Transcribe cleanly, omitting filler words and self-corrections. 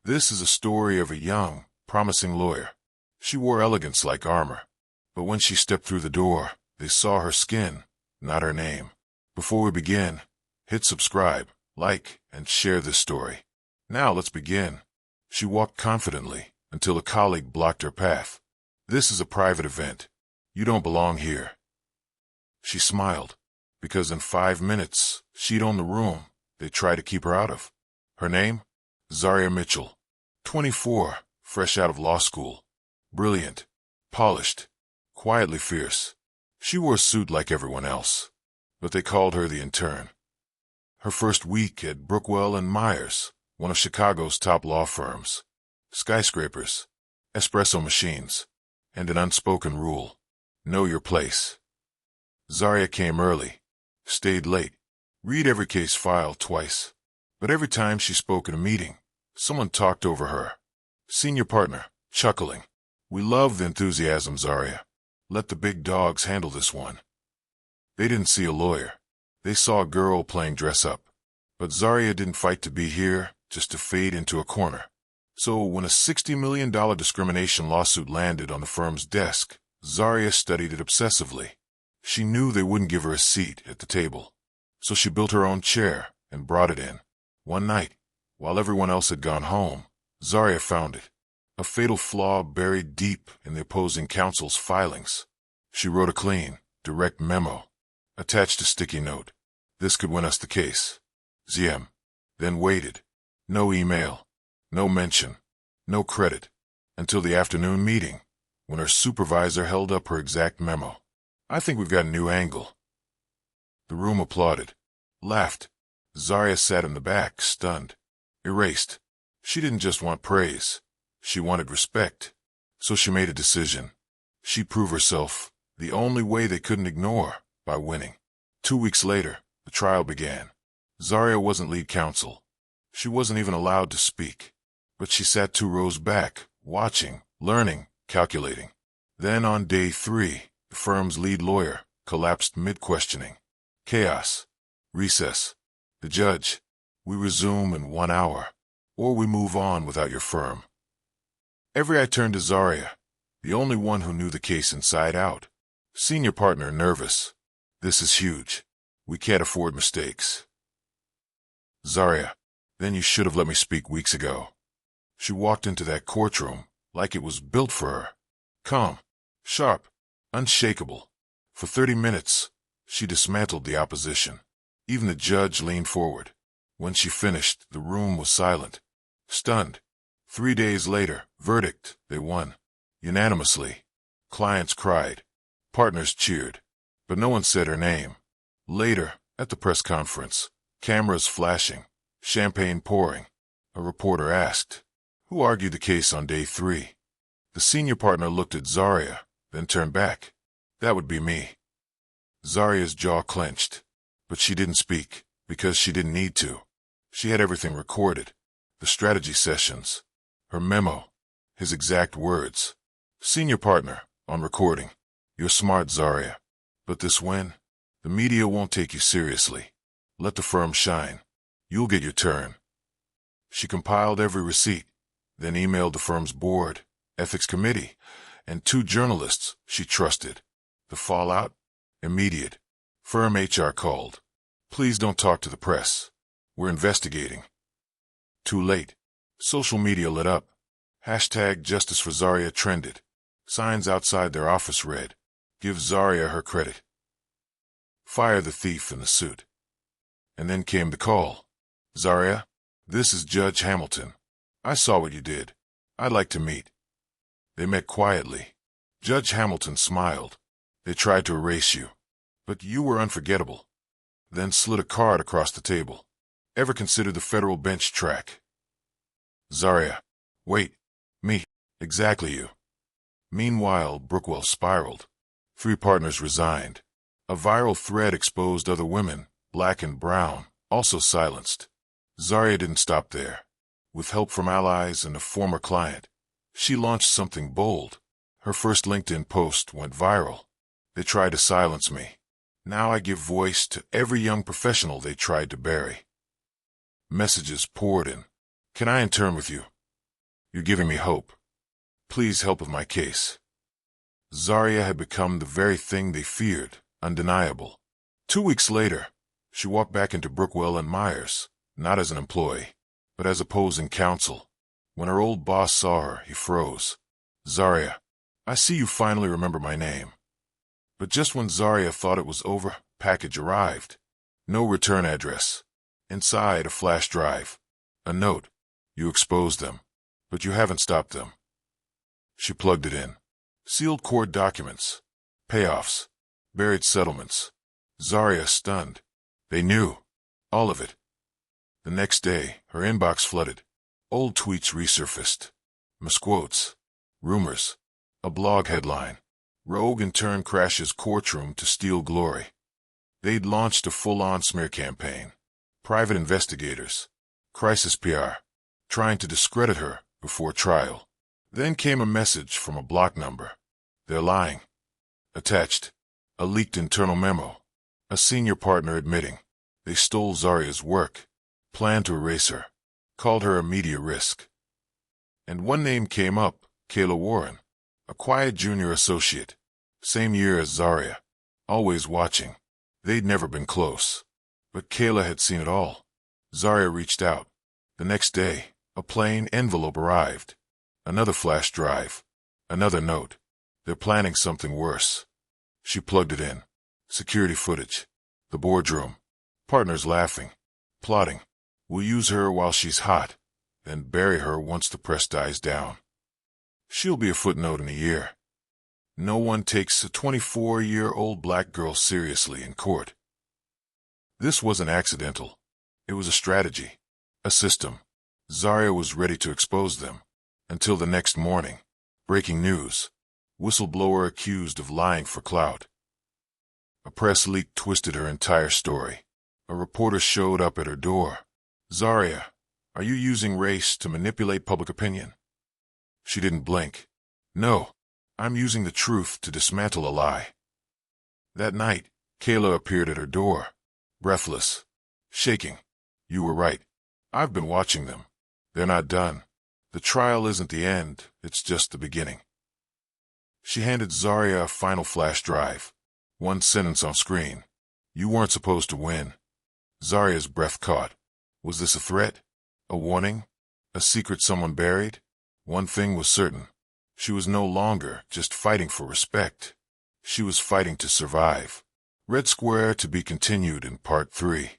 This is a story of a young, promising lawyer. She wore elegance like armor. But when she stepped through the door, they saw her skin, not her name. Before we begin, hit subscribe, like, and share this story. Now let's begin. She walked confidently until a colleague blocked her path. This is a private event. You don't belong here. She smiled, because in 5 minutes, she'd own the room they tried to keep her out of. Her name? Zaria Mitchell. 24, fresh out of law school. Brilliant, polished, quietly fierce. She wore a suit like everyone else, but they called her the intern. Her first week at Brookwell and Myers, one of Chicago's top law firms. Skyscrapers, espresso machines, and an unspoken rule. Know your place. Zaria came early, stayed late, read every case file twice. But every time she spoke in a meeting, someone talked over her. Senior partner, chuckling. We love the enthusiasm, Zaria. Let the big dogs handle this one. They didn't see a lawyer. They saw a girl playing dress up. But Zaria didn't fight to be here, just to fade into a corner. So when a $60 million discrimination lawsuit landed on the firm's desk, Zaria studied it obsessively. She knew they wouldn't give her a seat at the table. So she built her own chair and brought it in. One night, while everyone else had gone home, Zaria found it. A fatal flaw buried deep in the opposing counsel's filings. She wrote a clean, direct memo, attached a sticky note. This could win us the case. ZM. Then waited. No email, no mention, no credit, until the afternoon meeting, when her supervisor held up her exact memo. I think we've got a new angle. The room applauded, laughed. Zaria sat in the back, stunned, erased. She didn't just want praise. She wanted respect. So she made a decision. She'd prove herself, the only way they couldn't ignore, by winning. 2 weeks later, the trial began. Zaria wasn't lead counsel. She wasn't even allowed to speak. But she sat 2 rows back, watching, learning, calculating. Then on day 3, the firm's lead lawyer collapsed mid-questioning. Chaos. Recess. The judge. We resume in 1 hour. Or we move on without your firm. Every eye turned to Zaria, the only one who knew the case inside out. Senior partner nervous. This is huge. We can't afford mistakes. Zaria, then you should have let me speak weeks ago. She walked into that courtroom like it was built for her. Calm, sharp, unshakable. For 30 minutes, she dismantled the opposition. Even the judge leaned forward. When she finished, the room was silent. Stunned. 3 days later, verdict, they won. Unanimously. Clients cried. Partners cheered. But no one said her name. Later, at the press conference, cameras flashing, champagne pouring, a reporter asked, "Who argued the case on day 3? The senior partner looked at Zaria, then turned back. "That would be me." Zaria's jaw clenched. But she didn't speak, because she didn't need to. She had everything recorded. The strategy sessions. Her memo. His exact words. Senior partner, on recording. "You're smart, Zaria. But this win? The media won't take you seriously. Let the firm shine. You'll get your turn." She compiled every receipt, then emailed the firm's board, ethics committee, and 2 journalists she trusted. The fallout? Immediate. Firm HR called. "Please don't talk to the press. We're investigating." Too late. Social media lit up. Hashtag Justice for Zaria trended. Signs outside their office read, "Give Zaria her credit. Fire the thief in the suit." And then came the call. "Zaria, this is Judge Hamilton. I saw what you did. I'd like to meet." They met quietly. Judge Hamilton smiled. "They tried to erase you, but you were unforgettable." Then slid a card across the table. "Ever considered the federal bench track?" Zaria. "Wait. Me. Exactly you." Meanwhile, Brookwell spiraled. 3 partners resigned. A viral thread exposed other women, black and brown, also silenced. Zaria didn't stop there. With help from allies and a former client, she launched something bold. Her first LinkedIn post went viral. "They tried to silence me. Now I give voice to every young professional they tried to bury." Messages poured in. "Can I intern with you? You're giving me hope. Please help with my case. Zarya had become the very thing they feared, undeniable. 2 weeks later, she walked back into Brookwell and Myers, not as an employee, but as opposing counsel. When her old boss saw her, he froze. Zarya, I see you finally remember my name. But just when Zarya thought it was over, package arrived. No return address. Inside, a flash drive. A note. You exposed them, but you haven't stopped them. She plugged it in. Sealed court documents. Payoffs. Buried settlements. Zarya stunned. They knew. All of it. The next day, her inbox flooded. Old tweets resurfaced. Misquotes. Rumors. A blog headline. Rogue intern crashes courtroom to steal glory. They'd launched a full-on smear campaign. Private investigators. Crisis PR. Trying to discredit her before trial. Then came a message from a block number. They're lying. Attached. A leaked internal memo. A senior partner admitting. They stole Zarya's work. Planned to erase her. Called her a media risk. And one name came up, Kayla Warren. A quiet junior associate. Same year as Zarya. Always watching. They'd never been close. But Kayla had seen it all. Zarya reached out. The next day, a plain envelope arrived. Another flash drive. Another note. They're planning something worse. She plugged it in. Security footage. The boardroom. Partners laughing. Plotting. We'll use her while she's hot, then bury her once the press dies down. She'll be a footnote in a year. No one takes a 24-year-old black girl seriously in court. This wasn't accidental. It was a strategy. A system. Zarya was ready to expose them. Until the next morning. Breaking news. Whistleblower accused of lying for clout. A press leak twisted her entire story. A reporter showed up at her door. Zarya, are you using race to manipulate public opinion? She didn't blink. No, I'm using the truth to dismantle a lie. That night, Kayla appeared at her door. Breathless. Shaking. You were right. I've been watching them. They're not done. The trial isn't the end, it's just the beginning. She handed Zarya a final flash drive. One sentence on screen. You weren't supposed to win. Zarya's breath caught. Was this a threat? A warning? A secret someone buried? One thing was certain. She was no longer just fighting for respect. She was fighting to survive. Red Square to be continued in Part 3.